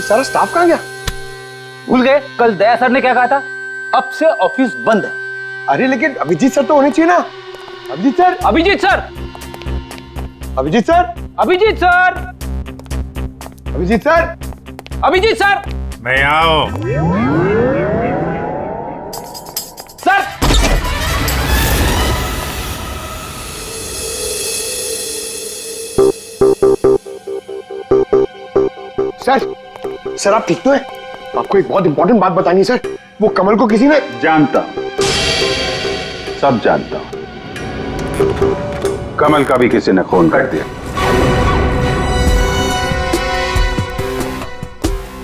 सारा स्टाफ कहाँ गया? भूल गए कल दया सर ने क्या कहा था? अब से ऑफिस बंद है। अरे लेकिन अभिजीत सर तो होने चाहिए ना। Abhijit sir, Abhijit sir, Abhijit sir, Abhijit sir, Abhijit sir, Abhijit sir, मैं आओ। सर सर, सर आप ठीक तो हैं? आपको एक बहुत इंपॉर्टेंट बात बतानी है सर। वो कमल को किसी ने... जानता हूं, सब जानता हूं। कमल का भी किसी ने खून कर दिया।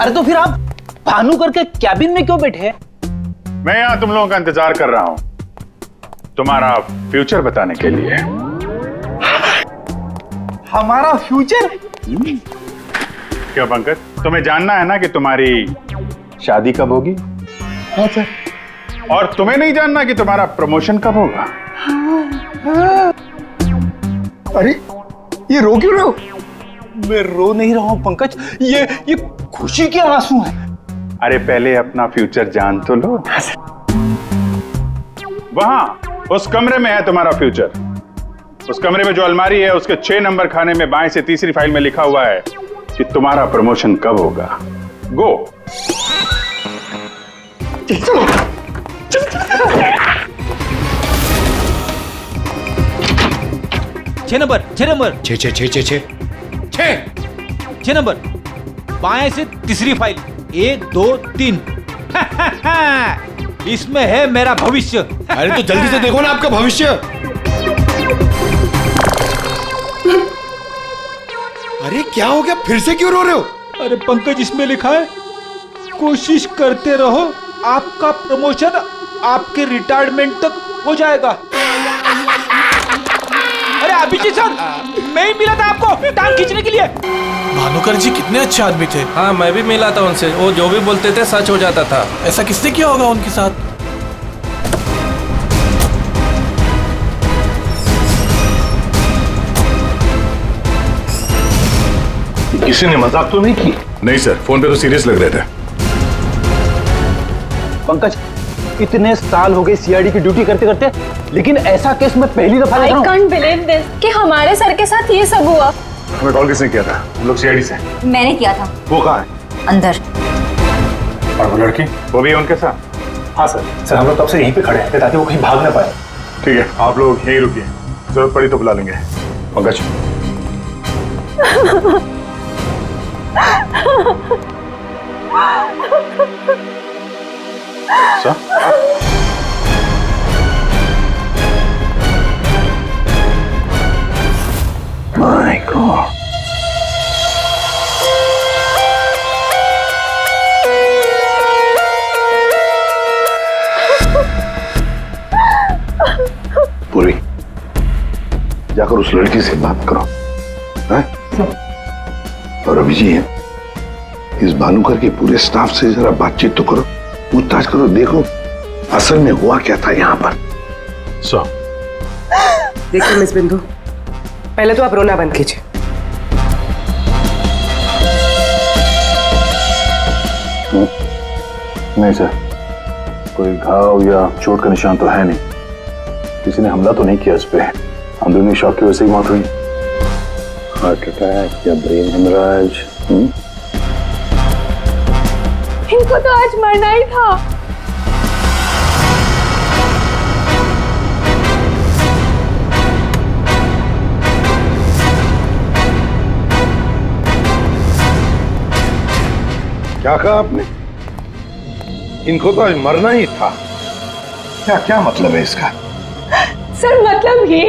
अरे तो फिर आप भानुकर के कैबिन में क्यों बैठे हैं? मैं यहां तुम लोगों का इंतजार कर रहा हूं, तुम्हारा फ्यूचर बताने के लिए। हमारा फ्यूचर? क्या पंकज, तुम्हें जानना है ना कि तुम्हारी शादी कब होगी? हाँ सर। और तुम्हें नहीं जानना कि तुम्हारा प्रमोशन कब होगा? अरे ये रो क्यों रहे हो? मैं रो नहीं रहा हूं पंकज, ये खुशी के आंसू हैं। अरे पहले अपना फ्यूचर जान तो लो। वहां उस कमरे में है तुम्हारा फ्यूचर। उस कमरे में जो अलमारी है उसके 6 नंबर खाने में बाएं से तीसरी फाइल में लिखा हुआ है कि तुम्हारा प्रमोशन कब होगा। गो। 6 नंबर, 6 नंबर, 6 नंबर, बाएं से तीसरी फाइल, 1 2 3। इसमें है मेरा भविष्य। अरे तो जल्दी से देखो ना आपका भविष्य। अरे क्या हो गया, फिर से क्यों रो रहे हो? अरे पंकज, इसमें लिखा है कोशिश करते रहो, आपका प्रमोशन आपके रिटायरमेंट तक हो जाएगा। अरे अभिजीत सर, मैं ही मिला था आपको टांग खींचने के लिए। भानुकर जी कितने अच्छे आदमी थे। हाँ, मैं भी मिला था उनसे, वो जो भी बोलते थे सच हो जाता था। ऐसा किसने किया होगा उनके साथ? किसी ने मजाक तो नहीं की? नहीं सर, फोन पे तो सीरियस लग रहे थे। पंकज, इतने साल हो गए सीआईडी की ड्यूटी करते करते, लेकिन ऐसा केस मैं पहली दफा देख रहा हूं। I can't believe this कि हमारे सर के साथ ये सब हुआ। हमें कॉल किसने किया था? हम लोग सीआईडी से। मैंने किया था। वो कहाँ है? अंदर। और वो लड़की, वो भी है उनके साथ? हाँ सर, सर हम लोग तब से यहीं पे खड़े हैं ताकि वो कहीं भाग ना पाए। ठीक है, आप लोग यहीं रुकिए, जरूरत पड़ी तो बुला लेंगे। पंकज। सर? My God. पूरी, जाकर उस लड़की से बात करो, हैं? और अभी जी इस भानुकर के पूरे स्टाफ से जरा बातचीत तो करो, पूछताछ करो, देखो असल में हुआ क्या था यहाँ पर। देखिए मिस बिंदु, पहले तो आप रोना बंद कीजिए। नहीं सर, कोई घाव या चोट का निशान तो है नहीं, किसी ने हमला तो नहीं किया इस पे, अंदरूनी शॉक की वजह से ही मौत हुई। हार्ट अटैक या ब्रेन हेमराज? इनको तो आज मरना ही था। क्या कहा आपने? इनको तो आज मरना ही था। क्या क्या मतलब है इसका? सर मतलब ये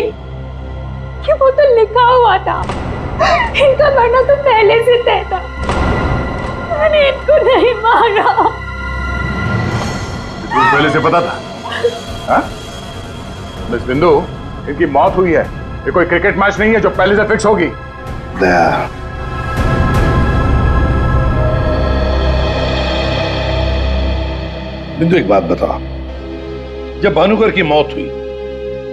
कि वो तो लिखा हुआ था, इनका मरना तो पहले से तय था, मैंने इनको नहीं मारा। पहले से पता था? हाँ? मिस बिंदु, इनकी मौत हुई है, ये कोई क्रिकेट मैच नहीं है जो पहले से फिक्स होगी। दया, बिंदु एक बात बताओ, जब भानुकर की मौत हुई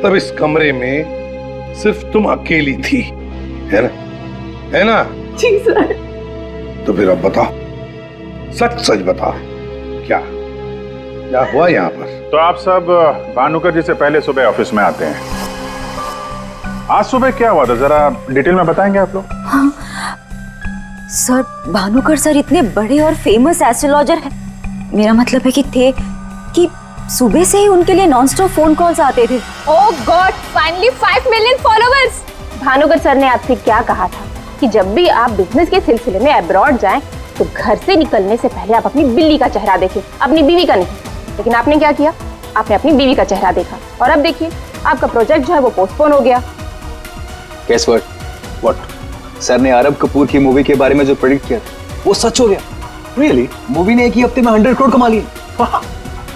तब इस कमरे में सिर्फ तुम अकेली थी, है ना? है ना? जी सर। तो फिर अब बताओ, सच सच बता, क्या क्या हुआ यहाँ पर? तो आप सब भानुकर जी से पहले सुबह ऑफिस में आते हैं। आज सुबह क्या हुआ था, जरा डिटेल में बताएंगे आप लोग? हाँ सर, भानुकर सर इतने बड़े और फेमस एस्ट्रोलॉजर हैं। मेरा मतलब है कि थे कि सुबह से ही उनके लिए नॉन स्टॉप फोन कॉल्स आते थे। Oh God, finally 5 million followers. Bhanukar sir ने आपसे क्या कहा था कि जब भी आप बिजनेस के सिलसिले में अब्रॉड जाएं तो घर से निकलने से पहले आप अपनी बिल्ली का चेहरा देखें, अपनी बीवी का नहीं। लेकिन आपने क्या किया, आपने अपनी बीवी का चेहरा देखा और अब देखिए आपका प्रोजेक्ट जो है वो पोस्टपोन हो गया। Guess what? सर ने आरब कपूर की मूवी के बारे में जो प्रेडिक्ट किया था वो सच हो गया। Really? मूवी ने एक ही हफ्ते में 100 करोड़ कमा लिए।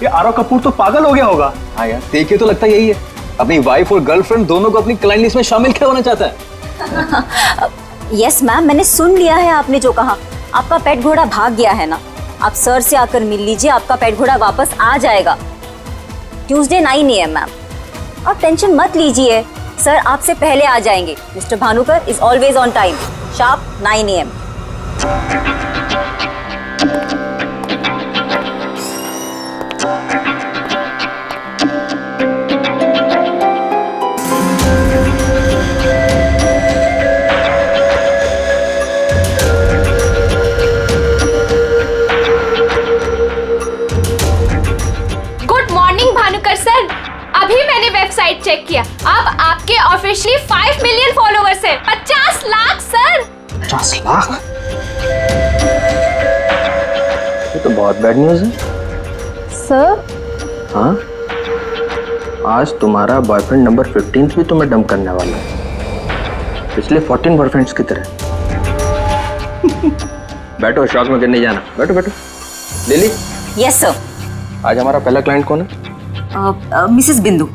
ये आरब कपूर तो पागल हो गया होगा। हाँ यार, देखिए तो लगता यही है। अपनी वाइफ और गर्लफ्रेंड दोनों को अपनी क्लाइंट लिस्ट में शामिल करवाना चाहता है। यस मैम, मैंने सुन लिया है आपने जो कहा। आपका पेट घोड़ा भाग गया है ना, आप सर से आकर मिल लीजिए, आपका पेट घोड़ा वापस आ जाएगा ट्यूसडे 9 AM मैम। आप टेंशन मत लीजिए, सर आपसे पहले आ जाएंगे। Mister Bhanukar is always on time, sharp 9 AM। Sir, अभी मैंने वेबसाइट चेक किया, अब आपके ऑफिशियली 5 मिलियन फॉलोअर्स हैं। 50 लाख सर। 50 लाख? ये तो बहुत बैड न्यूज़ है। सर? हाँ, आज तुम्हारा बॉयफ्रेंड नंबर 15 भी तुम्हें डंप करने वाला है, पिछले 14 बॉयफ्रेंड्स की तरह। बैठो, शॉक में करने जाना। बैठो बैठो। लिली। Yes sir. आज हमारा पहला क्लाइंट कौन है? मिसेस बिंदु।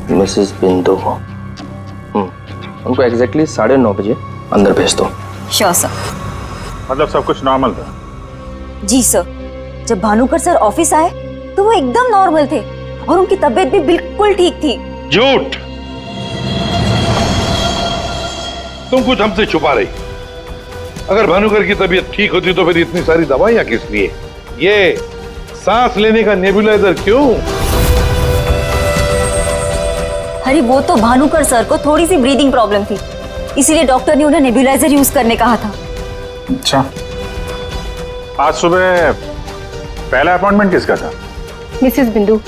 मिसेस बिंदु को उनको एग्जैक्टली 9:30 बजे अंदर भेज दो। Sure sir. मतलब सब कुछ नॉर्मल था? जी सर, जब भानुकर सर ऑफिस आए तो वो एकदम नॉर्मल थे और उनकी तबीयत भी बिल्कुल ठीक थी। झूठ! तुम कुछ हमसे छुपा रही। अगर भानुकर की तबीयत ठीक होती तो फिर इतनी सारी दवाइयां किस लिए? ये सांस लेने का नेबुलाइजर क्यों? अरे वो तो भानुकर सर को थोड़ी सी ब्रीदिंग प्रॉब्लम थी, इसीलिए डॉक्टर ने उन्हें नेबुलाइजर यूज करने कहा था। अच्छा, आज सुबह पहला अपॉइंटमेंट किसका था? मिसेस बिंदु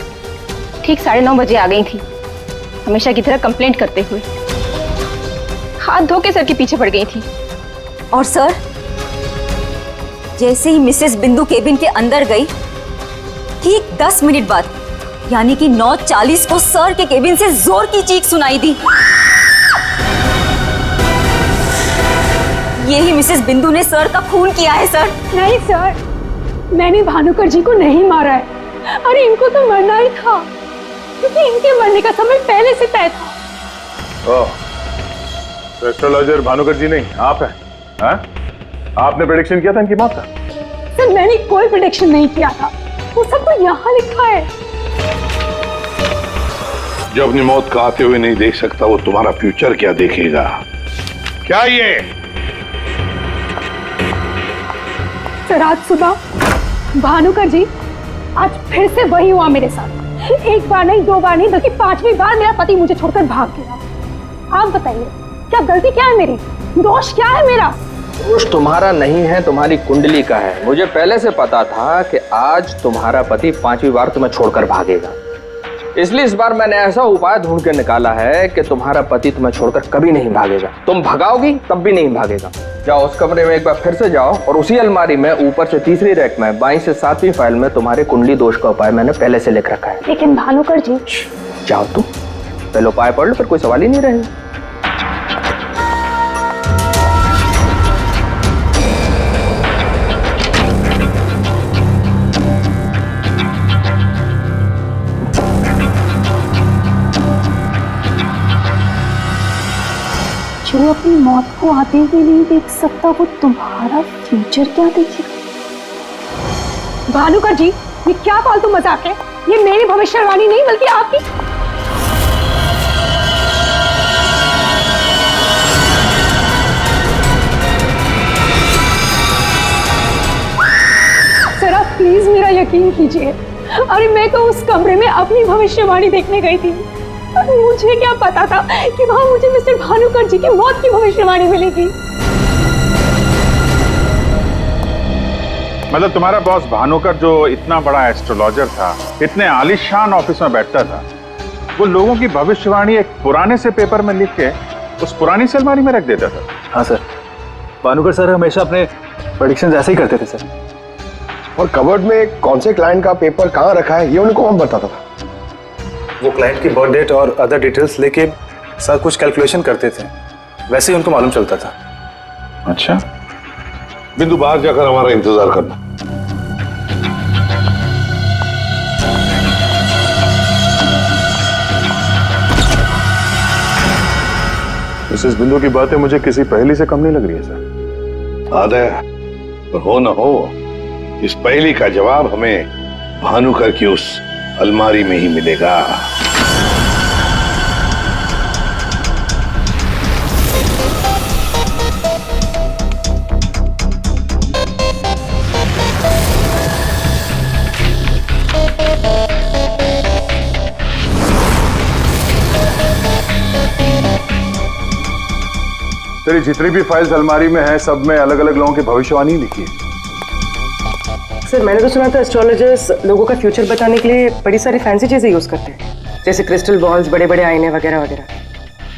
ठीक 9:30 बजे आ गई थी, हमेशा की तरह कंप्लेंट करते हुए। हाथ धो के सर के पीछे पड़ गई थी। और सर, जैसे ही मिसेस बिंदु केबिन के अंदर गई, ठीक 10 मिनट बाद यानी कि 9:40 को सर के केबिन से जोर की चीख सुनाई दी। यही मिसेस बिंदु ने सर का खून किया है सर। नहीं सर, मैंने भानुकर जी को नहीं मारा है। अरे इनको तो मरना ही था, क्योंकि इनके मरने का समय पहले से तय था। ओह, तो एस्ट्रोलॉजर भानुकर जी नहीं, आप हैं? हाँ? आपने प्रेडिक्शन किया था इनकी मौत का? सर मैंने कोई प्रेडिक्शन नहीं किया था, वो सब तो यहाँ लिखा है। जो अपनी मौत का आते हुए नहीं देख सकता, वो तुम्हारा फ्यूचर क्या देखेगा? क्या ये? सर आज सुबह भानुकर जी, आज फिर से वही हुआ मेरे साथ। एक बार नहीं, 2 बार नहीं, बल्कि 5वीं बार मेरा पति मुझे छोड़कर भाग गया। आप बताइए, क्या गलती क्या है मेरी? दोष क्या है मेरा? दोष तुम्हारा नहीं है, तुम्हारी कुंडली का है। मुझे पहले से पता था कि आज तुम्हारा पति 5वीं बार तुम्हें छोड़कर भागेगा, इसलिए इस बार मैंने ऐसा उपाय ढूंढ के निकाला है कि तुम्हारा पति तुम्हें छोड़कर कभी नहीं भागेगा। तुम भगाओगी तब भी नहीं भागेगा। जाओ उस कमरे में एक बार फिर से जाओ और उसी अलमारी में ऊपर से 3री रैक में 22 से 7वीं फाइल में तुम्हारे कुंडली दोष का उपाय मैंने पहले से लिख रखा है। लेकिन भानुकर जी। जाओ तुम पहले उपाय पढ़ लो, फिर कोई सवाल ही नहीं रहेगा। जो अपनी मौत को आते हुए नहीं देख सकता, वो तुम्हारा फ्यूचर क्या देखेगा? भानुकर जी, ये क्या फालतू मजाक है? ये मेरी भविष्यवाणी नहीं बल्कि आपकी। यकीन कीजिए, अरे मैं तो उस कमरे में अपनी भविष्यवाणी देखने गई थी। मुझे क्या पता था कि वहां मुझे मिस्टर भानुकर जी की मौत की भविष्यवाणी मिलेगी। मतलब तुम्हारा बॉस भानुकर जो इतना बड़ा एस्ट्रोलॉजर था, इतने आलीशान ऑफिस में बैठता था, वो लोगों की भविष्यवाणी एक पुराने से पेपर में लिख के उस पुरानी से अलमारी में रख देता था। हाँ सर, भानुकर सर हमेशा अपने प्रेडिक्शंस ऐसे ही करते थे सर। और कबर्ड में कौन से क्लाइंट का पेपर कहाँ रखा है ये उनको कौन बताता था? वो क्लाइंट की बर्थ डेट और अदर डिटेल्स लेके सर कुछ कैलकुलेशन करते थे, वैसे ही उनको मालूम चलता था। अच्छा, बिंदु बाहर जाकर हमारा इंतजार करना। मिसेस बिंदु की बातें मुझे किसी पहेली से कम नहीं लग रही है सर। आदय, पर हो न हो इस पहेली का जवाब हमें भानुकर की उस अलमारी में ही मिलेगा। तेरी जितनी भी फाइल्स अलमारी में है, सब में अलग अलग लोगों की भविष्यवाणी लिखी है। सर मैंने तो सुना था एस्ट्रोलॉजर्स लोगों का फ्यूचर बताने के लिए बड़ी सारी फैंसी चीजें यूज करते हैं, जैसे क्रिस्टल बॉल्स, बड़े बड़े आईने वगैरह वगैरह।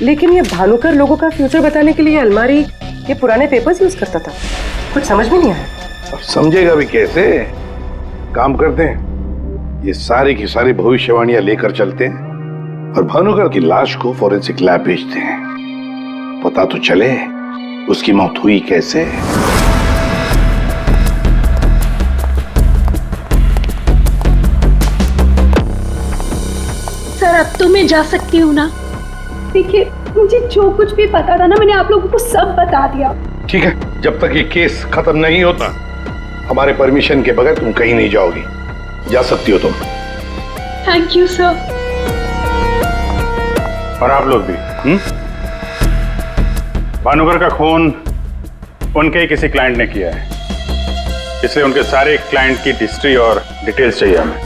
लेकिन ये भानुकर लोगों का फ्यूचर बताने के लिए अलमारी ये पुराने पेपर्स यूज करता था, कुछ समझ में नहीं आया। अब समझेगा भी कैसे? काम करते हैं, ये सारी की सारी भविष्यवाणियां लेकर चलते हैं और भानुकर की लाश को फॉरेंसिक लैब भेजते हैं। पता तो चले उसकी मौत हुई कैसे। सर अब तो मैं जा सकती हूँ ना? देखिए मुझे जो कुछ भी पता था ना, मैंने आप लोगों को सब बता दिया। ठीक है, जब तक ये केस खत्म नहीं होता हमारे परमिशन के बगैर तुम कहीं नहीं जाओगी। जा सकती हो तुम। Thank you sir. और आप लोग भी। भानुकर का खून उनके ही किसी क्लाइंट ने किया है, इसलिए उनके सारे क्लाइंट की हिस्ट्री और डिटेल्स चाहिए हमें।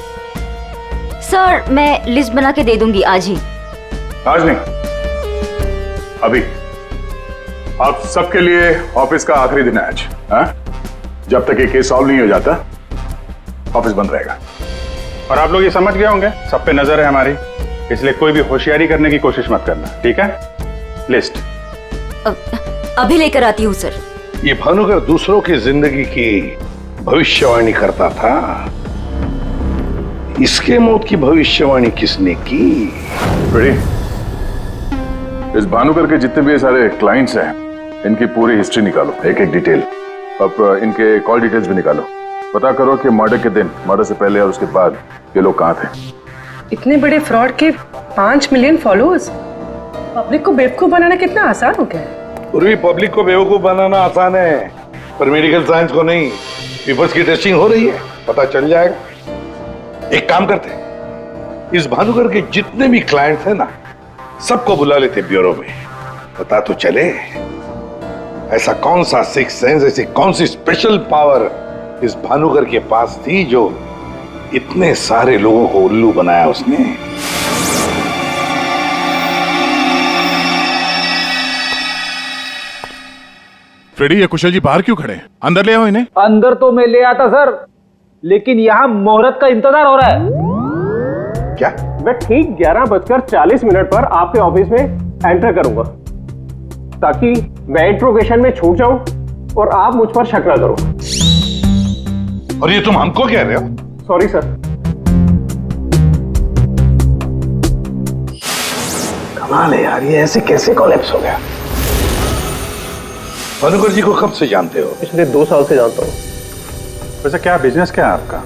सर मैं लिस्ट बना के दे दूंगी आज ही। आज नहीं, अभी। आप सबके लिए ऑफिस का आखिरी दिन है आज। हाँ? जब तक ये केस सॉल्व नहीं हो जाता ऑफिस बंद रहेगा। और आप लोग ये समझ गए होंगे, सब पे नजर है हमारी, इसलिए कोई भी होशियारी करने की कोशिश मत करना, ठीक है? लिस्ट अभी लेकर आती हूँ सर। ये भानुकर दूसरों की जिंदगी की भविष्यवाणी करता था, इसके मौत की भविष्यवाणी किसने की? बड़ी, इस भानुकर के जितने भी सारे क्लाइंट्स हैं, इनकी पूरी हिस्ट्री निकालो, एक एक डिटेल। अब इनके कॉल डिटेल्स भी निकालो। पता करो कि मर्डर के दिन, मर्डर से पहले और उसके बाद ये लोग कहाँ थे। इतने बड़े फ्रॉड के 5 मिलियन फॉलोअर्स, पब्लिक को बेवकूफ बनाना कितना आसान हो गया है। पूरी पब्लिक को बेवकूफ बनाना आसान है, पर मेडिकल साइंस को नहीं। पेपर्स की टेस्टिंग हो रही है, पता चल जाएगा। एक काम करते हैं, इस भानुकर के जितने भी क्लाइंट्स हैं ना, सबको बुला लेते ब्यूरो में। पता तो चले ऐसा कौन सा सिक्स सेंस, ऐसी कौन सी स्पेशल पावर इस भानुकर के पास थी जो इतने सारे लोगों को उल्लू बनाया उसने। फ्रेडी, ये कुशल जी बाहर क्यों खड़े हैं? अंदर ले आओ इन्हें। अंदर तो मैं ले आता सर, लेकिन यहाँ मुहूर्त का इंतजार हो रहा है। क्या? मैं ठीक 11:40 पर आपके ऑफिस में एंटर करूंगा, ताकि मैं इंट्रोगेशन में छूट जाऊं और आप मुझ पर शक न करो। और ये तुम हमको कह रहे हो? Sorry sir. कमाल है यार, ये ऐसे कैसे कोलैप्स हो गया? भानुकर जी को कब से जानते हो? पिछले 2 साल से जानता हूँ। वैसे क्या बिजनेस क्या है आपका?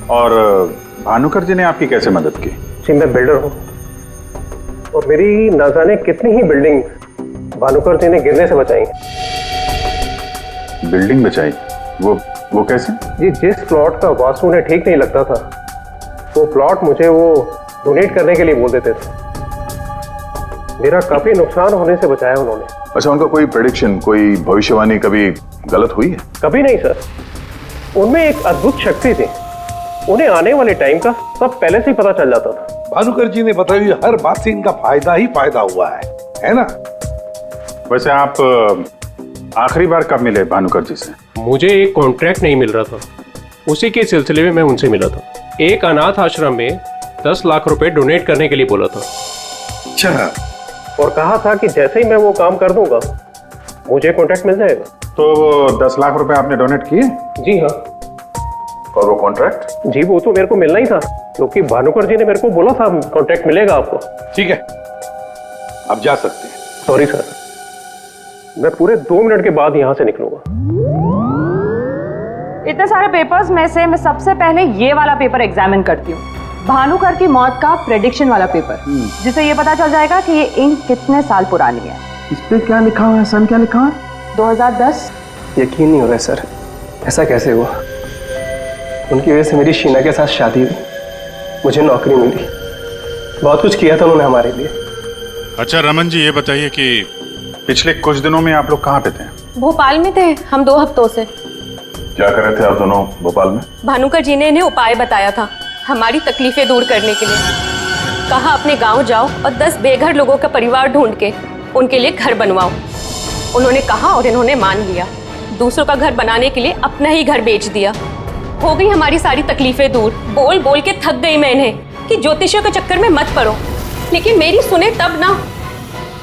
और भानुकर जी ने आपकी कैसे मदद की? जी मैं बिल्डर हूँ, और मेरी ना जाने कितनी ही बिल्डिंग भानुकर जी ने गिरने से बचाई। बिल्डिंग बचाई? वो कैसे? जी जिस प्लॉट का वास्तु उन्हें ठीक नहीं लगता था, वो प्लॉट मुझे वो डोनेट करने के लिए बोल देते थे। मेरा काफी नुकसान होने से बचाया उन्होंने। अच्छा, उनका कोई प्रेडिक्शन, कोई भविष्यवाणी कभी गलत हुई है? कभी नहीं सर, उनमें एक अद्भुत शक्ति थी। उन्हें आने वाले टाइम का सब पहले से ही पता चल जाता था। भानुकर जी ने बताई हर बात से इनका फायदा ही फायदा हुआ है ना? वैसे आप आखिरी बार कब मिले भानुकर जी से? मुझे एक कॉन्ट्रैक्ट नहीं मिल रहा था, उसी के सिलसिले में मैं उनसे मिला था। एक अनाथ आश्रम में 10 लाख रुपए डोनेट करने के लिए बोला था। अच्छा। और कहा था कि जैसे ही मैं वो काम कर दूंगा मुझे कॉन्ट्रैक्ट मिल जाएगा। तो 10 लाख रुपए आपने डोनेट किए? जी हाँ। और वो कॉन्ट्रैक्ट? जी वो तो मेरे को मिलना ही था, क्योंकि भानुकर जी ने मेरे को बोला था कॉन्ट्रैक्ट मिलेगा आपको। ठीक है, अब जा सकते हैं। सॉरी सर, मैं पूरे 2 मिनट के बाद यहाँ से निकलूंगा। इतने सारे पेपर्स में से मैं सबसे पहले ये वाला पेपर एग्जामिन करती हूँ, भानुकर की मौत का प्रेडिक्शन वाला पेपर, जिससे ये पता चल जाएगा कि ये इंक कितने साल पुरानी है। इस पे क्या लिखा हुआ है? सन क्या लिखा है? 2010। यकीन नहीं हो रहा है सर, ऐसा कैसे हुआ? उनकी वजह से मेरी शीना के साथ शादी हुई, मुझे नौकरी मिली, बहुत कुछ किया था उन्होंने हमारे लिए। अच्छा रमन जी, ये बताइए कि पिछले कुछ दिनों में आप लोग कहाँ पे थे? भोपाल में थे हम 2 हफ्तों से। क्या कर रहे थे आप दोनों भोपाल में? भानुकर जी ने इन्हें उपाय बताया था हमारी तकलीफें दूर करने के लिए। कहा अपने गांव जाओ और 10 बेघर लोगों का परिवार ढूंढ के उनके लिए घर बनवाओ। उन्होंने कहा और इन्होंने मान लिया। दूसरों का घर बनाने के लिए अपना ही घर बेच दिया। हो गई हमारी सारी तकलीफें दूर। बोल बोल के थक गई मैं इन्हें कि ज्योतिषियों के चक्कर में मत पड़ो, लेकिन मेरी सुने तब ना।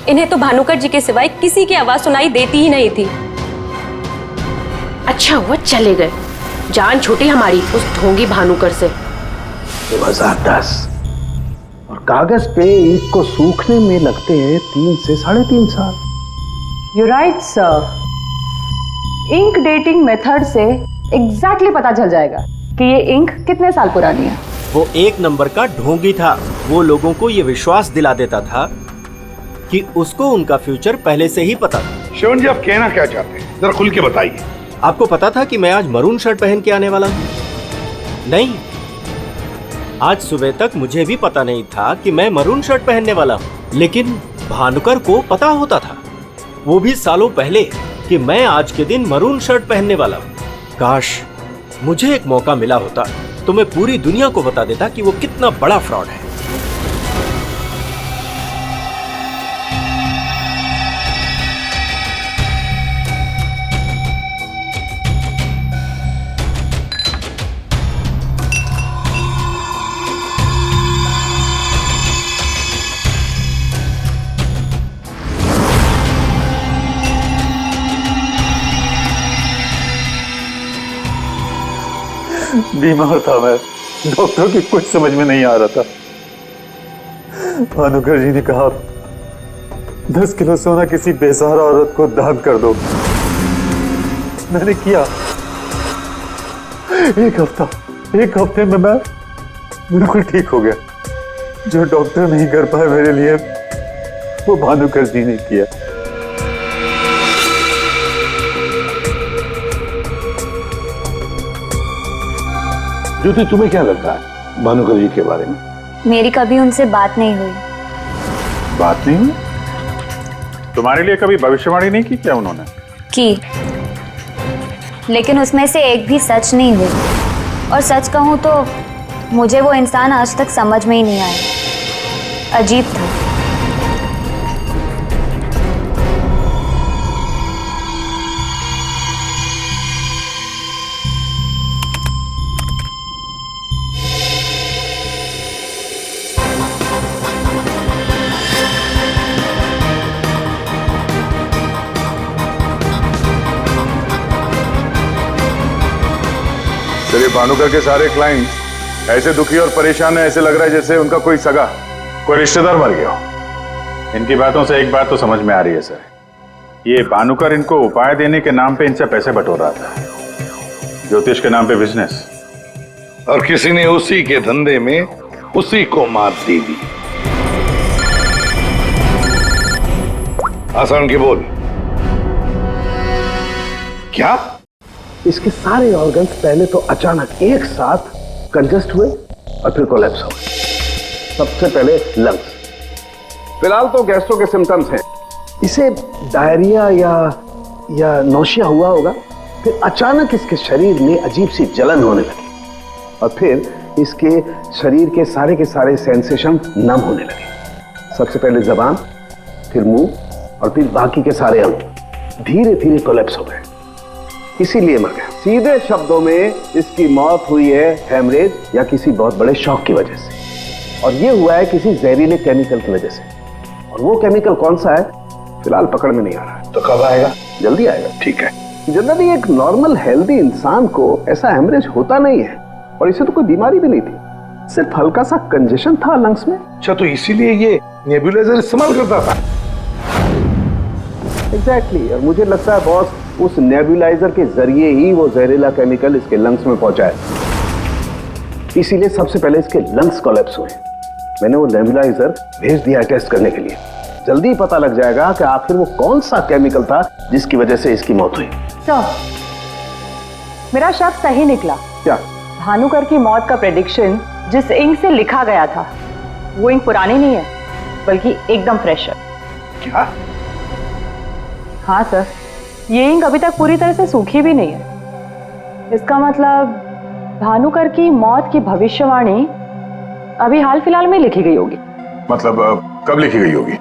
इन्हें तो भानुकर जी के सिवाय किसी की आवाज सुनाई देती ही नहीं थी। अच्छा हुआ चले गए, जान छूटी हमारी उस ढोंगी भानुकर से। 2010 और कागज पे ईंट को सूखने में लगते हैं 3 से 3.5 साल। You right sir, ink dating method से एग्जैक्टली पता चल जाएगा कि ये इंक कितने साल पुरानी है। वो एक नंबर का ढोंगी था। वो लोगों को ये विश्वास दिला देता था कि उसको उनका फ्यूचर पहले से ही पता था। शिवन जी, आप कहना क्या चाहते हैं, जरा खुल के बताइए। आपको पता था कि मैं आज मरून शर्ट पहन के आने वाला हूँ? नहीं, आज सुबह तक मुझे भी पता नहीं था कि मैं मरून शर्ट पहनने वाला हूँ, लेकिन भानुकर को पता होता था, वो भी सालों पहले, कि मैं आज के दिन मरून शर्ट पहनने वाला हूँ। काश मुझे एक मौका मिला होता तो मैं पूरी दुनिया को बता देता कि वो कितना बड़ा फ्रॉड है। बीमार था मैं, डॉक्टर की कुछ समझ में नहीं आ रहा था। भानुकर जी ने कहा 10 किलो सोना किसी बेसहारा औरत को दान कर दो। मैंने किया। एक हफ्ते में मैं बिल्कुल ठीक हो गया। जो डॉक्टर नहीं कर पाए मेरे लिए, वो भानुकर जी ने किया। ज्योति, तुम्हें क्या लगता है भानुकर जी के बारे में? मेरी कभी उनसे बात नहीं हुई। बात नहीं हुई? तुम्हारे लिए कभी भविष्यवाणी नहीं की क्या उन्होंने? की, लेकिन उसमें से एक भी सच नहीं हुई। और सच कहूं तो मुझे वो इंसान आज तक समझ में ही नहीं आया। अजीब था। चलिए, भानुकर के सारे क्लाइंट ऐसे दुखी और परेशान है, ऐसे लग रहा है जैसे उनका कोई सगा, कोई रिश्तेदार मर गया हो। इनकी बातों से एक बात तो समझ में आ रही है सर, ये भानुकर इनको उपाय देने के नाम पे इनसे पैसे बटोर रहा था, ज्योतिष के नाम पे बिजनेस, और किसी ने उसी के धंधे में उसी को मात दे दी। आसान की बोल। क्या? इसके सारे ऑर्गन्स पहले तो अचानक एक साथ कंजस्ट हुए और फिर कोलैप्स हो गए। सबसे पहले लंग्स। फिलहाल तो गैस्ट्रो के सिम्टम्स हैं। इसे डायरिया या नौशिया हुआ होगा। फिर अचानक इसके शरीर में अजीब सी जलन होने लगी। और फिर इसके शरीर के सारे सेंसेशन नम होने लगे। सबसे पहले जबान, फिर मुंह और फिर बाकी के सारे अंग धीरे धीरे कोलैप्स हो गए, इसीलिए मर गया। सीधे शब्दों में इसकी मौत हुई है हेमरेज या किसी बहुत बड़े शॉक की वजह से, और ये हुआ है किसी जहरीले केमिकल की वजह से। और वो केमिकल कौन सा है फिलहाल पकड़ में नहीं आ रहा है। तो कब आएगा? जल्दी आएगा। ठीक है। जनरली एक नॉर्मल हेल्दी इंसान को ऐसा हेमरेज होता नहीं है, और इसे तो कोई बीमारी भी नहीं थी, सिर्फ हल्का सा कंजेशन था लंग्स में। अच्छा, तो इसीलिए ये नेबुलाइजर इस्तेमाल करता था? एग्जैक्टली। और मुझे लगता है बॉस उस नेबुलाइजर के जरिए ही वो जहरीला केमिकल इसके लंग्स में पहुंचा है, इसीलिए सबसे पहले इसके लंग्स कोलैप्स हुए। मैंने वो नेबुलाइजर भेज दिया है टेस्ट करने के लिए। जल्दी पता लग जाएगा कि आखिर वो कौन सा केमिकल था जिसकी वजह से इसकी मौत हुई। सर, मेरा शक सही निकला। क्या? भानुकर की मौत का प्रेडिक्शन जिस इंक से लिखा गया था वो इंक पुरानी नहीं है, बल्कि एकदम फ्रेश है। क्या? हाँ सर, ये इंक अभी तक पूरी तरह से सूखी भी नहीं है। इसका मतलब भानुकर की मौत की भविष्यवाणी अभी हाल फिलहाल में लिखी गई होगी। मतलब कब लिखी गई होगी?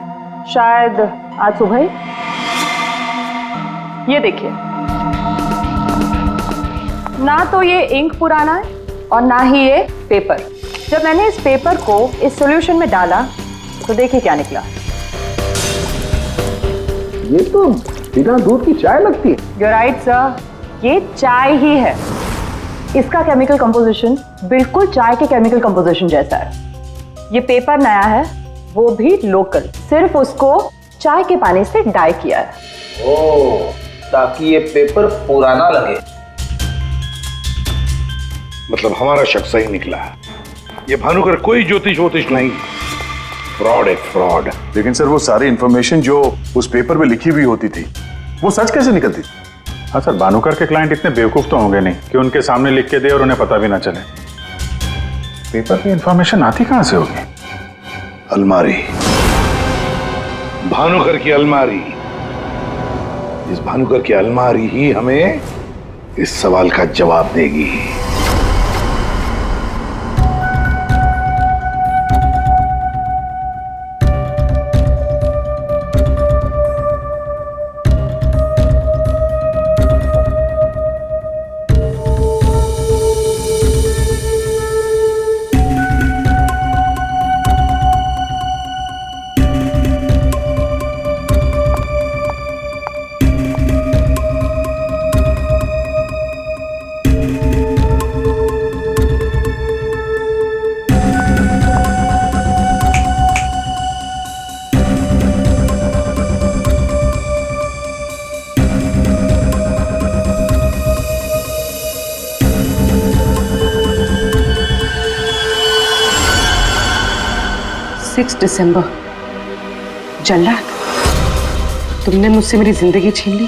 शायद आज सुबह ही। ये देखिए, ना तो ये इंक पुराना है और ना ही ये पेपर। जब मैंने इस पेपर को इस सॉल्यूशन में डाला तो देखिए क्या निकला। ये तो बिना दूध की चाय लगती है। You're right, सर, ये चाय ही है। इसका केमिकल कंपोजिशन बिल्कुल चाय के केमिकल कंपोजिशन जैसा है। ये पेपर नया है, वो भी लोकल, सिर्फ उसको चाय के पानी से डाई किया है। ओह, ताकि ये पेपर पुराना लगे। मतलब हमारा शक सही निकला है। ये भानुकर कोई ज्योतिष नहीं, फ्रॉड है, फ्रॉड। लेकिन सर वो सारी इंफॉर्मेशन जो उस पेपर में लिखी हुई होती थी वो सच कैसे निकलती? हाँ सर, भानुकर के क्लाइंट इतने बेवकूफ तो होंगे नहीं कि उनके सामने लिख के दे और उन्हें पता भी ना चले। पेपर की इंफॉर्मेशन आती कहां से होगी? अलमारी, भानुकर की अलमारी। इस भानुकर की अलमारी ही हमें इस सवाल का जवाब देगी। दिसंबर। जल्लाद, तुमने मुझसे मेरी जिंदगी छीन ली,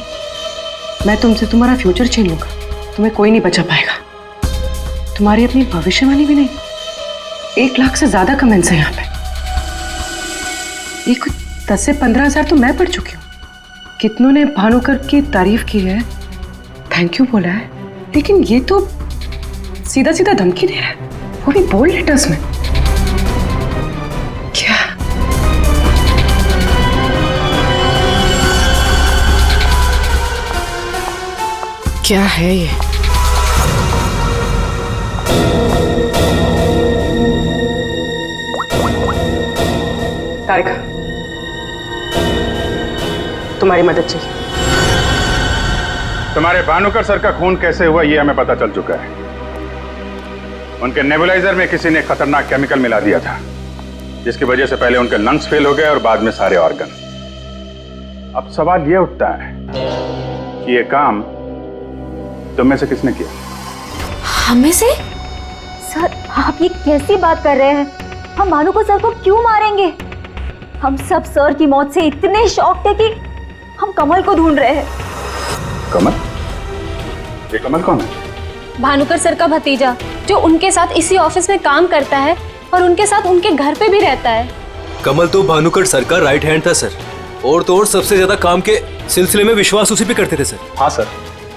मैं तुमसे तुम्हारा फ्यूचर छीन लूंगा। तुम्हें कोई नहीं बचा पाएगा। तुम्हारी अपनी भविष्यवाणी भी नहीं। 1 लाख से ज्यादा कमेंट्स हैं यहाँ पे। ये कुछ 10 से 15 हजार तो मैं पढ़ चुकी हूँ। कितनों ने भानुकर की तारीफ की है, थैंक यू बोला है, लेकिन ये तो सीधा सीधा धमकी दे रहा है, वो भी बोल्ड लेटर्स में। क्या है ये? तारिका, तुम्हारी मदद चाहिए। तुम्हारे भानुकर सर का खून कैसे हुआ ये हमें पता चल चुका है। उनके नेबुलाइजर में किसी ने खतरनाक केमिकल मिला दिया था, जिसकी वजह से पहले उनके लंग्स फेल हो गए और बाद में सारे ऑर्गन। अब सवाल ये उठता है कि ये काम तुम में से किसने किया? हमें से? सर, आप ये कैसी बात कर रहे हैं? हम भानुकर सर को क्यों मारेंगे? हम सब सर की मौत से इतने शॉक थे कि हम कमल को ढूंढ रहे हैं। कमल? ये कमल कौन है? भानुकर सर का भतीजा, जो उनके साथ इसी ऑफिस में काम करता है और उनके साथ उनके घर पे भी रहता है। कमल तो भानुकर सर का राइट हैंड था सर, और तो और सबसे ज्यादा काम के सिलसिले में विश्वास उसी पे करते थे सर। हाँ सर,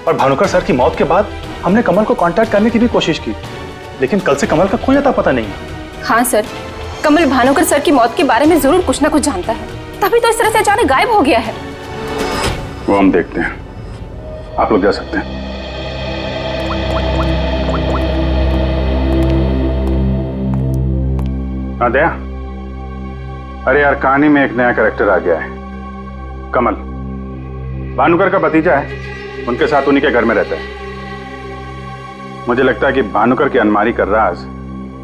और भानुकर सर की मौत के बाद हमने कमल को कांटेक्ट करने की भी कोशिश की, लेकिन कल से कमल का कोई अता पता नहीं। हाँ सर, कमल भानुकर सर की मौत के बारे में जरूर कुछ ना कुछ जानता है, तभी तो इस तरह से अचानक गायब हो गया है। वो हम देखते हैं, आप लोग जा सकते हैं। हाँ दया, अरे यार कहानी में एक नया कैरेक्टर आ गया है, कमल। भानुकर का भतीजा है, उनके साथ उन्हीं के घर में रहता है। मुझे लगता है कि भानुकर की अलमारी का राज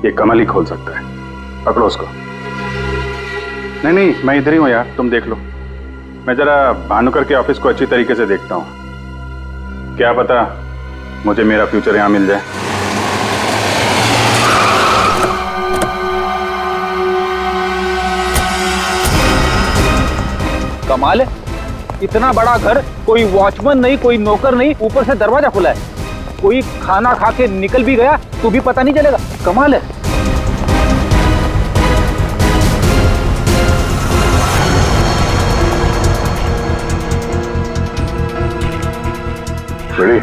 ये कमल ही खोल सकता है। पकड़ो उसको। नहीं नहीं, मैं इधर ही हूं यार, तुम देख लो। मैं जरा भानुकर के ऑफिस को अच्छी तरीके से देखता हूं, क्या पता मुझे मेरा फ्यूचर यहां मिल जाए। कमाल है, इतना बड़ा घर, कोई वॉचमैन नहीं, कोई नौकर नहीं, ऊपर से दरवाजा खुला है। कोई खाना खा के निकल भी गया तो भी पता नहीं चलेगा। कमाल है। रेडी,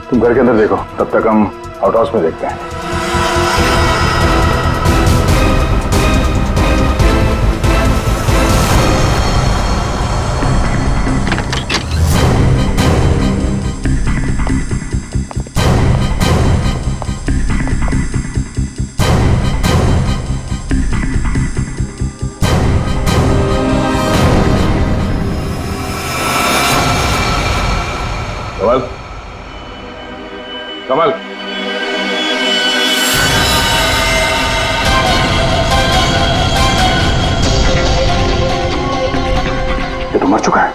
तुम घर के अंदर देखो, तब तक हम आउट हाउस में देखते हैं। कमल, कमल, ये तो मर चुका है।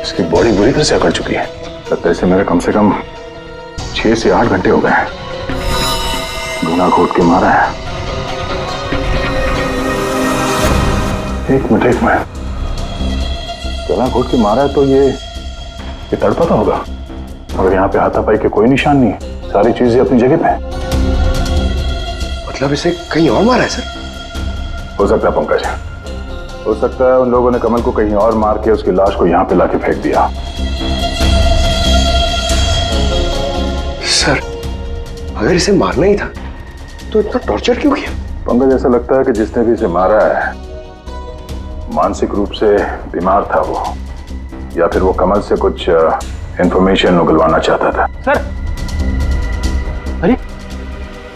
इसकी बॉडी बुरी तरह से अकड़ चुकी है। लगता है इसे मेरे कम से कम 6 से 8 घंटे हो गए हैं। गला घोट के मारा है। एक मिनट, गला घोट के मारा है तो ये तड़पा तो होगा, मगर यहाँ पे हाथापाई के कोई निशान नहीं है। सारी चीजें अपनी जगह पे हैं। मतलब इसे कहीं और मारा है सर? हो सकता है पंकज, हो सकता है उन लोगों ने कमल को कहीं और मार के उसकी लाश को यहाँ पे लाके फेंक दिया। सर, अगर इसे मारना ही था तो इतना टॉर्चर क्यों किया? पंकज, ऐसा लगता है कि जिसने भी इसे मारा है मानसिक रूप से बीमार था वो, या फिर वो कमल से कुछ इंफॉर्मेशन उगलवाना चाहता था। सर, अरे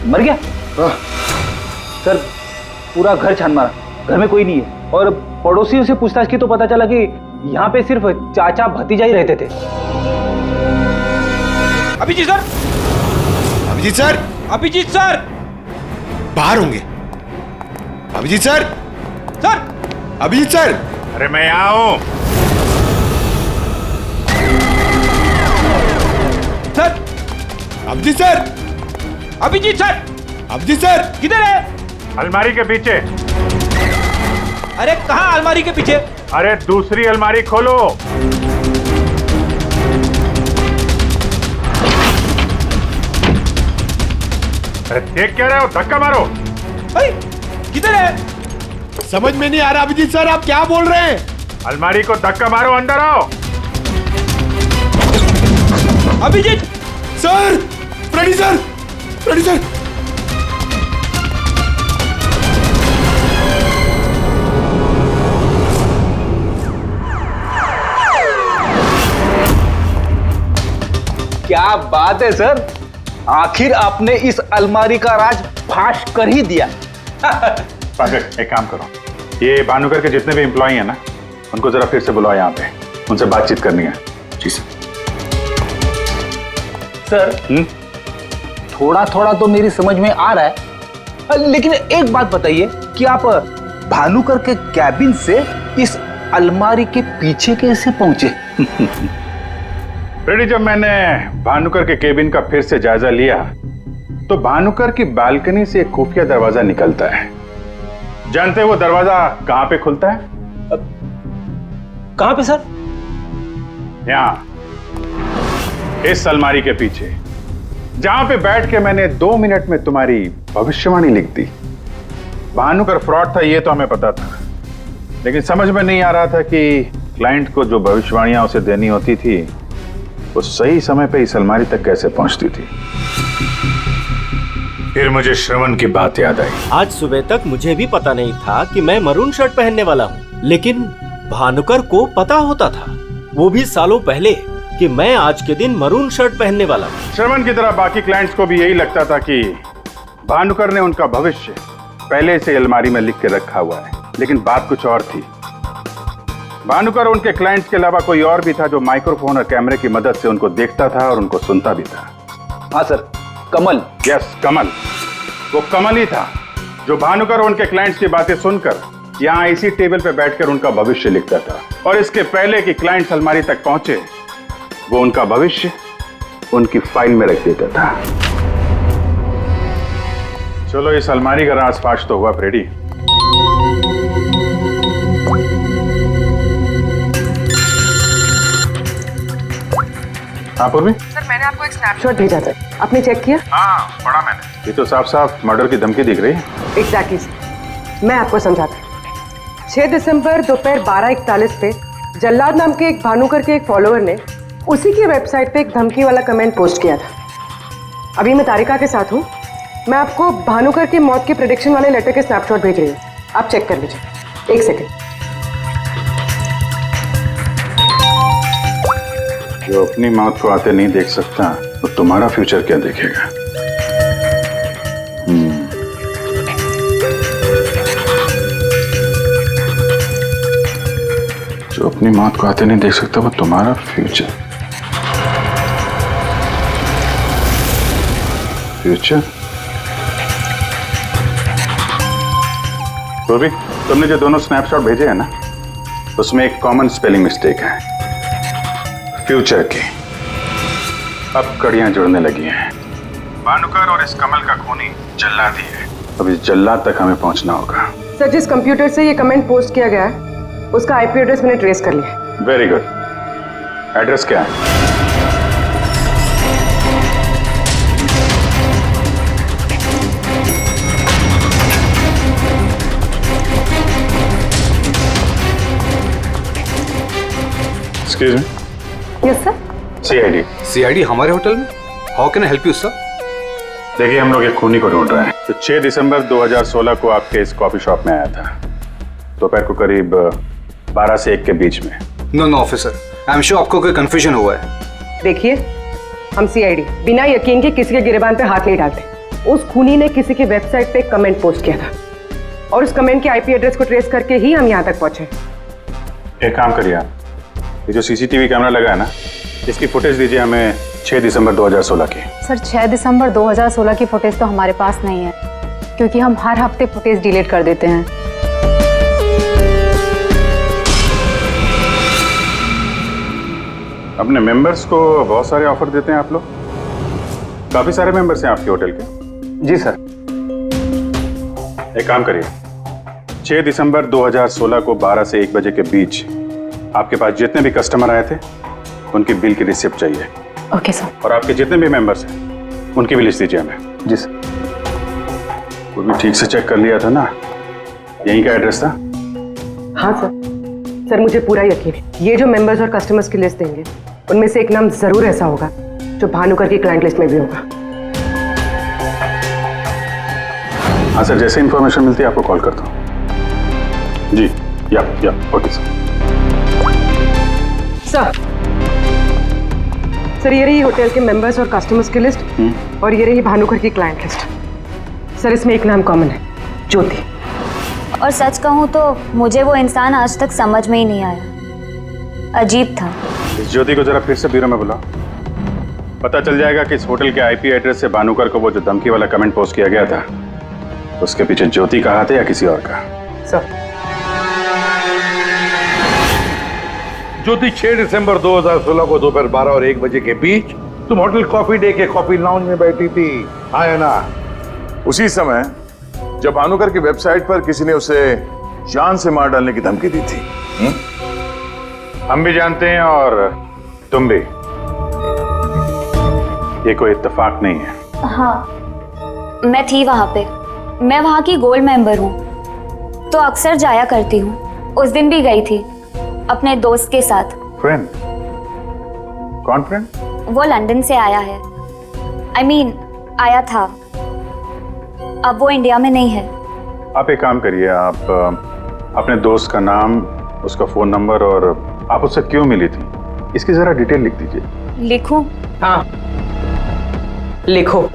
मर गया? हाँ। सर, पूरा घर छान मारा, घर में कोई नहीं है, और पड़ोसियों से पूछताछ की तो पता चला कि यहाँ पे सिर्फ चाचा भतीजा ही रहते थे। Abhijit sir, Abhijit sir, Abhijit sir, बाहर होंगे। Abhijit sir, sir, Abhijit sir. अरे मैं यहाँ हूं। Sir, Abhijit sir, Abhijit sir, Abhijit sir, किधर है? अलमारी के पीछे। अरे कहाँ अलमारी के पीछे? अरे दूसरी अलमारी खोलो। अरे देख क्या रहे हो, धक्का मारो। किधर है? समझ में नहीं आ रहा अभिजीत सर, आप क्या बोल रहे हैं? अलमारी को धक्का मारो, अंदर आओ। Abhijit sir, Freddy sir, Freddy sir. क्या बात है सर, आखिर आपने इस अलमारी का राज फाश कर ही दिया। पंकज, एक काम करो, ये भानुकर के जितने भी एम्प्लॉय हैं ना, उनको जरा फिर से बुलाओ यहाँ पे, उनसे बातचीत करनी है। जी सर। सर, थोड़ा थोड़ा तो मेरी समझ में आ रहा है, लेकिन एक बात बताइए कि आप भानुकर के कैबिन से इस अलमारी के पीछे कैसे पहुंचे? रेडी, जब मैंने भानुकर के केबिन का फिर से जायजा लिया तो भानुकर की बालकनी से एक खुफिया दरवाजा निकलता है। जानते हैं वो दरवाजा कहां पे खुलता है? कहां पे सर? यहां, इस अलमारी के पीछे, जहां पे बैठ के मैंने 2 मिनट में तुम्हारी भविष्यवाणी लिख दी। भानुकर फ्रॉड था ये तो हमें पता था, लेकिन समझ में नहीं आ रहा था कि क्लाइंट को जो भविष्यवाणियां उसे देनी होती थी वो सही समय पे इस अलमारी तक कैसे पहुंचती थी। फिर मुझे श्रवण की बात याद आई। आज सुबह तक मुझे भी पता नहीं था कि मैं मरून शर्ट पहनने वाला हूँ, लेकिन भानुकर को पता होता था, वो भी सालों पहले, कि मैं आज के दिन मरून शर्ट पहनने वाला हूँ। श्रवण की तरह बाकी क्लाइंट्स को भी यही लगता था कि भानुकर ने उनका भविष्य पहले से अलमारी में लिख के रखा हुआ है, लेकिन बात कुछ और थी। भानुकर उनके क्लाइंट्स के अलावा कोई और भी था जो माइक्रोफोन और कैमरे की मदद से उनको देखता था और उनको सुनता भी था। हाँ सर, कमल। यस, कमल। वो कमल ही था जो भानुकर उनके क्लाइंट्स की बातें सुनकर यहाँ इसी टेबल पे बैठकर उनका भविष्य लिखता था, और इसके पहले कि क्लाइंट्स अलमारी तक पहुंचे वो उनका भविष्य उनकी फाइल में रख देता था। चलो इस अलमारी का राज फाश तो हुआ फ्रेडी। हाँ पूर्वी? सर मैंने आपको एक स्नैपशॉट भेजा था, आपने चेक किया? हाँ पढ़ा मैंने। ये तो साफ साफ मर्डर की धमकी दिख रही है। एग्जैक्टली सर, मैं आपको समझाता हूँ। 6 दिसंबर दोपहर 12:41 पे जल्लाद नाम के एक भानुकर के एक फॉलोअर ने उसी की वेबसाइट पे एक धमकी वाला कमेंट पोस्ट किया था। अभी मैं तारिका के साथ हूँ, मैं आपको भानुकर की मौत के प्रेडिक्शन वाले लेटर के स्नैपशॉट भेज रही हूँ, आप चेक कर लीजिए। एक सेकेंड। जो अपनी मौत को आते नहीं देख सकता वो तुम्हारा फ्यूचर क्या देखेगा? जो अपनी मौत को आते नहीं देख सकता वो तुम्हारा फ्यूचर। फ्यूचर? तो भी तुमने जो दोनों स्नैपशॉट भेजे हैं ना, उसमें एक कॉमन स्पेलिंग मिस्टेक है, फ्यूचर की। अब कड़ियां जुड़ने लगी हैं। भानुकर और इस कमल का खूनी जल्लाद ही है। अब इस जल्लाद तक हमें पहुंचना होगा। सर जिस कंप्यूटर से ये कमेंट पोस्ट किया गया है उसका आईपी एड्रेस मैंने ट्रेस कर लिया। Very good. एड्रेस क्या है? Excuse me. Yes sir. CID. CID हमारे होटल में? How can I help you sir? देखिए हम लोग एक खूनी को ढूंढ रहे हैं तो 6 दिसंबर 2016 को आपके इस कॉफी शॉप में आया था, दोपहर को करीब 12 से 1 के बीच में। No officer, I am sure आपको कोई कंफ्यूजन हुआ है। देखिए हम सीआईडी बिना यकीन के किसी के गिरेबान पे हाथ नहीं डालते। उस खूनी ने किसी की वेबसाइट पे कमेंट पोस्ट किया था और उस कमेंट के आईपी एड्रेस को ट्रेस करके ही हम यहाँ तक पहुंचे। एक काम करिए आप, ये जो सीसीटीवी कैमरा लगा है ना, इसकी फुटेज दीजिए हमें 6 दिसंबर 2016 की। सर 6 दिसंबर 2016 की फुटेज तो हमारे पास नहीं है, क्योंकि हम हर हफ्ते फुटेज डिलीट कर देते हैं। अपने मेंबर्स को बहुत सारे ऑफर देते हैं आप लोग? काफी सारे मेंबर्स हैं आपके होटल के? जी सर। एक काम करिए, 6 दिसंबर 2016 को 12 से 1 बजे के बीच आपके पास जितने भी कस्टमर आए थे उनकी बिल की रिसिप्ट चाहिए। Okay sir. और आपके जितने भी मेंबर्स हैं उनकी भी लिस्ट दीजिए हमें। जी सर। वो भी ठीक से चेक कर लिया था ना? यहीं का एड्रेस था? हाँ सर। सर मुझे पूरा यकीन है ये जो मेंबर्स और कस्टमर्स की लिस्ट देंगे उनमें से एक नाम जरूर ऐसा होगा जो भानुकर की क्लाइंट लिस्ट में भी होगा। हाँ सर, जैसे इंफॉर्मेशन मिलती है आपको कॉल करता हूँ। जी या ओके सर। सर ये रही होटल के मेंबर्स और कस्टमर्स की लिस्ट और ये रही भानुकर की क्लाइंट लिस्ट। सर इसमें एक नाम कॉमन है, ज्योति। और सच कहूँ तो मुझे वो इंसान आज तक समझ में ही नहीं आया, अजीब था। इस ज्योति को जरा फिर से ब्यूरो में बुलाओ, पता चल जाएगा कि इस होटल के आईपी एड्रेस से भानुकर को वो जो धमकी वाला कमेंट पोस्ट किया गया था उसके पीछे ज्योति का हाथ है या किसी और का। सर ज्योति 6 दिसंबर 2016 को दोपहर 12 और 1 बजे के बीच तुम होटल कॉफी डे के कॉफी लाउंज में बैठी थी, हाँ है ना? उसी समय जब भानुकर की वेबसाइट पर किसी ने उसे जान से मार डालने की धमकी दी थी। हम भी जानते हैं और तुम भी। ये कोई इत्तेफाक नहीं है। हाँ मैं थी वहां पे, मैं वहां की गोल्ड मेंबर हूँ तो अक्सर जाया करती हूँ। उस दिन भी गई थी अपने दोस्त के साथ। फ्रेंड? कौन फ्रेंड? वो लंदन से आया है। I mean, आया था। अब वो इंडिया में नहीं है। आप एक काम करिए, आप अपने दोस्त का नाम, उसका फोन नंबर और आप उससे क्यों मिली थी, इसकी जरा डिटेल लिख दीजिए। लिखूं? हाँ, लिखो।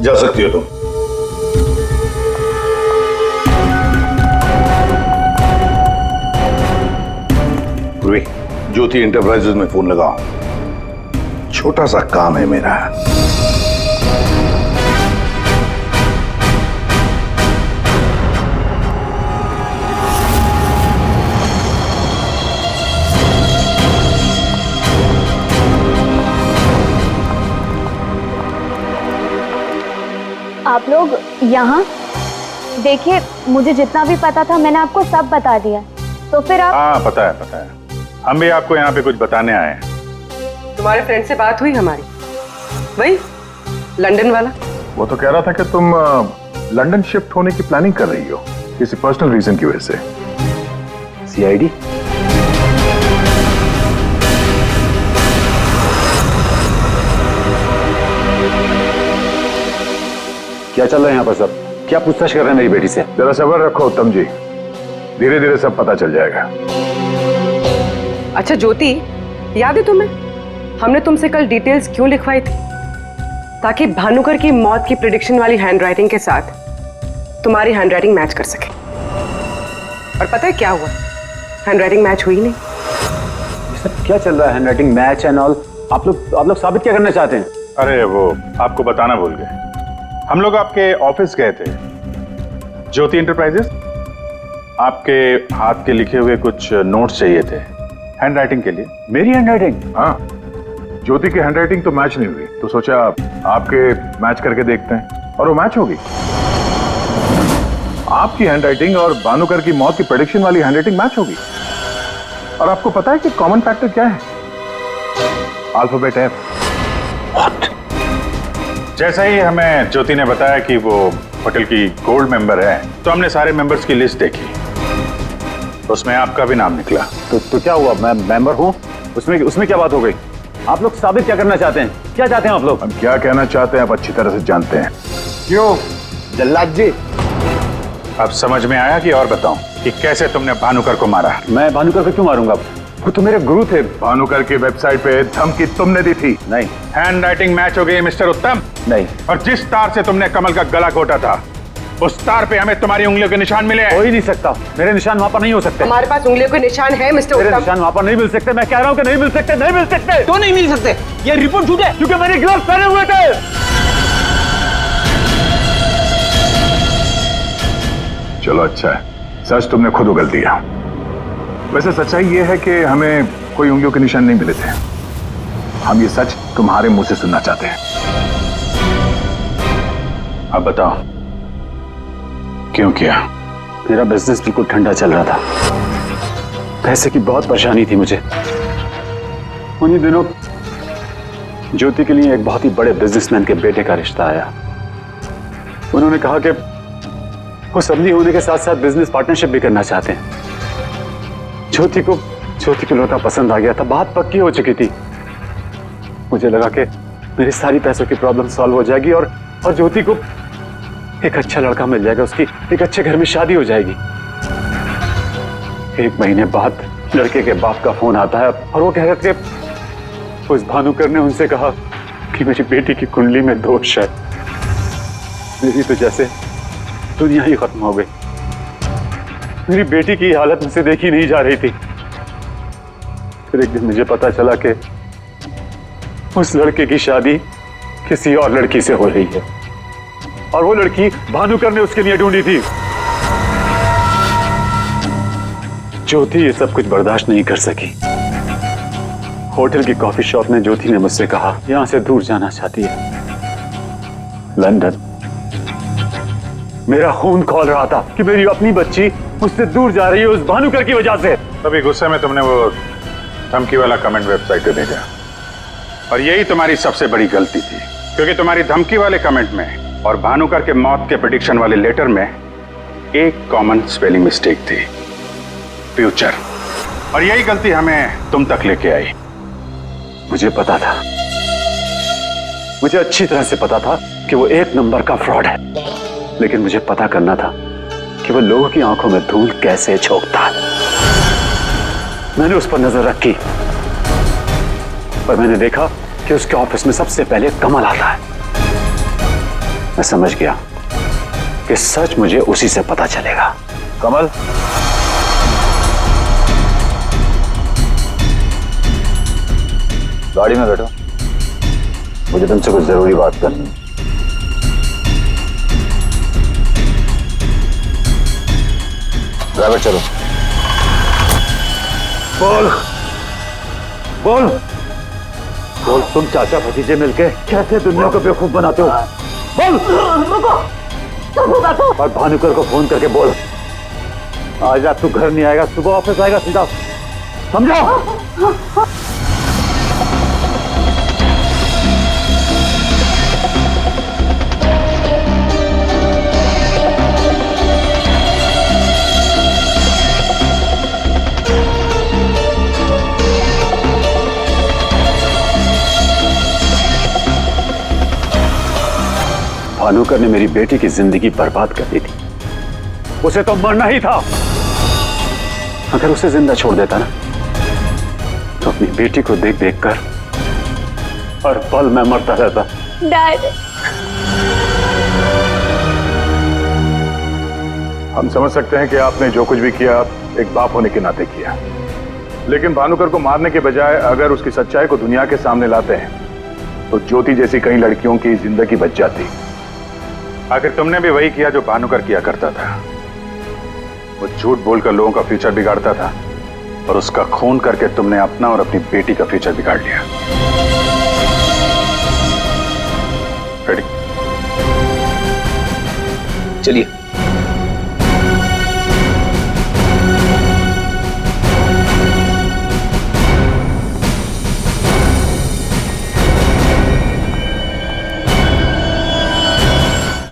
जा सकती हो तुम। पूर्वी, ज्योति इंटरप्राइजेज में फोन लगाओ, छोटा सा काम है मेरा। आप लोग यहाँ देखिए, मुझे जितना भी पता था मैंने आपको सब बता दिया। तो फिर आप? हाँ, पता है। हम भी आपको यहाँ पे कुछ बताने आए हैं। तुम्हारे फ्रेंड से बात हुई हमारी, वही लंदन वाला? वो तो कह रहा था कि तुम लंदन शिफ्ट होने की प्लानिंग कर रही हो किसी पर्सनल रीजन की वजह से। सीआईडी? क्या चल रहा है यहाँ पर सब? क्या पूछताछ कर रहे हैं मेरी बेटी से? जरा सब्र रखो उत्तम जी, धीरे धीरे सब पता चल जाएगा। अच्छा ज्योति, याद है तुम्हें हमने तुमसे कल डिटेल्स क्यों लिखवाई थी? ताकि भानुकर की मौत की प्रेडिक्शन वाली हैंडराइटिंग के साथ तुम्हारी हैंडराइटिंग मैच कर सके। और पता है क्या हुआ? हैंडराइटिंग मैच हुई नहीं। सब क्या चल रहा है? Handwriting match and all? आप लोग साबित क्या करना चाहते हैं? अरे वो आपको बताना भूल गए, हम लोग आपके ऑफिस गए थे, ज्योति इंटरप्राइजेस। आपके हाथ के लिखे हुए कुछ नोट्स चाहिए थे हैंडराइटिंग के लिए। मेरी हैंडराइटिंग? हाँ, ज्योति की हैंडराइटिंग तो मैच नहीं हुई, तो सोचा आपके मैच करके देखते हैं, और वो मैच होगी। आपकी हैंडराइटिंग और भानुकर की मौत की प्रेडिक्शन वाली हैंडराइटिंग मैच होगी। और आपको पता है कि कॉमन फैक्टर क्या है? Alphabet F. जैसा ही हमें ज्योति ने बताया कि वो होटल की गोल्ड मेंबर है, तो हमने सारे मेंबर्स की लिस्ट देखी, उसमें आपका भी नाम निकला। तो क्या हुआ? मैं मेंबर हूँ, उसमें क्या बात हो गई? आप लोग साबित क्या करना चाहते हैं? क्या चाहते हैं आप लोग? हम क्या कहना चाहते हैं आप अच्छी तरह से जानते हैं। क्यों जल्लाद जी? अब समझ में आया कि और बताऊं कि कैसे तुमने भानुकर को मारा? मैं भानुकर को क्यों मारूंगा? वो तो मेरे गुरु थे। भानुकर की वेबसाइट पे धमकी तुमने दी थी। नहीं। हैंडराइटिंग मैच हो गई मिस्टर उत्तम? नहीं। और जिस तार से तुमने कमल का गला घोटा था, उस तार पे हमें तुम्हारी उंगलियों के निशान मिले। हो ही नहीं सकता, मेरे निशान वहां पर नहीं हो सकते। हमारे पास उंगलियों के निशान है मिस्टर उत्तम। मेरे निशान वहां पर नहीं मिल सकते। मैं कह रहा हूँ कि नहीं मिल सकते, नहीं मिल सकते। तो नहीं मिल सकते? ये रिपोर्ट झूठ है, क्योंकि मैंने ग्लव्स पहने हुए थे। चलो अच्छा है, सच तुमने खुद उगल दिया। वैसे सच्चाई ये है कि हमें कोई उंगलियों के निशान नहीं मिले थे। हम ये सच तुम्हारे मुंह से सुनना चाहते हैं। अब बताओ क्यों किया? मेरा बिजनेस बिल्कुल ठंडा चल रहा था, पैसे की बहुत परेशानी थी मुझे। उन्हीं दिनों ज्योति के लिए एक बहुत ही बड़े बिजनेसमैन के बेटे का रिश्ता आया। उन्होंने कहा कि वो सदनी होने के साथ साथ बिजनेस पार्टनरशिप भी करना चाहते हैं। ज्योति को लड़का पसंद आ गया था, बात पक्की हो चुकी थी। मुझे लगा कि मेरी सारी पैसों की प्रॉब्लम सॉल्व हो जाएगी और ज्योति को एक अच्छा लड़का मिल जाएगा, उसकी एक अच्छे घर में शादी हो जाएगी। 1 महीने बाद लड़के के बाप का फोन आता है और वो कह रहे थे उस भानुकर ने उनसे कहा कि मेरी बेटी की कुंडली में दोष है। मेरी तो जैसे दुनिया ही खत्म हो गई। मेरी बेटी की हालत मुझसे देखी नहीं जा रही थी। फिर एक दिन मुझे पता चला कि उस लड़के की शादी किसी और लड़की से हो रही है और वो लड़की भानुकर ने उसके लिए ढूंढी थी। ज्योति ये सब कुछ बर्दाश्त नहीं कर सकी। होटल की कॉफी शॉप में ज्योति ने मुझसे कहा यहां से दूर जाना चाहती है, लंदन। मेरा खून खौल रहा था कि मेरी अपनी बच्ची मुझसे दूर जा रही है उस भानुकर की वजह से। तभी गुस्से में तुमने वो धमकी वाला कमेंट वेबसाइट पे भेजा, और यही तुम्हारी सबसे बड़ी गलती थी, क्योंकि तुम्हारी धमकी वाले कमेंट में और भानुकर के मौत के प्रेडिक्शन वाले लेटर में एक कॉमन स्पेलिंग मिस्टेक थी, फ्यूचर। और यही गलती हमें तुम तक लेके आई। मुझे पता था, मुझे अच्छी तरह से पता था कि वो एक नंबर का फ्रॉड है, लेकिन मुझे पता करना था कि वो लोगों की आंखों में धूल कैसे झोंकता है। मैंने उस पर नजर रखी और मैंने देखा कि उसके ऑफिस में सबसे पहले कमल आता है। मैं समझ गया कि सच मुझे उसी से पता चलेगा। कमल, गाड़ी में बैठो, मुझे तुमसे कुछ जरूरी बात करनी है। ड्राइवर चलो। बोल बोल बोल, तुम चाचा भतीजे मिलके कैसे दुनिया को बेवकूफ बनाते हो? बोल। और भानुकर को फोन करके बोल, आज रात तू घर नहीं आएगा, सुबह ऑफिस आएगा सीधा, समझो? भानुकर ने मेरी बेटी की जिंदगी बर्बाद कर दी थी, उसे तो मरना ही था। अगर उसे जिंदा छोड़ देता ना, तो अपनी बेटी को देख देख कर हर पल मैं मरता रहता। डैड, हम समझ सकते हैं कि आपने जो कुछ भी किया एक बाप होने के नाते किया, लेकिन भानुकर को मारने के बजाय अगर उसकी सच्चाई को दुनिया के सामने लाते हैं तो ज्योति जैसी कई लड़कियों की जिंदगी बच जाती। आखिर तुमने भी वही किया जो भानुकर किया करता था। वो झूठ बोलकर लोगों का फ्यूचर बिगाड़ता था, और उसका खून करके तुमने अपना और अपनी बेटी का फ्यूचर बिगाड़ लिया। रेडी? चलिए।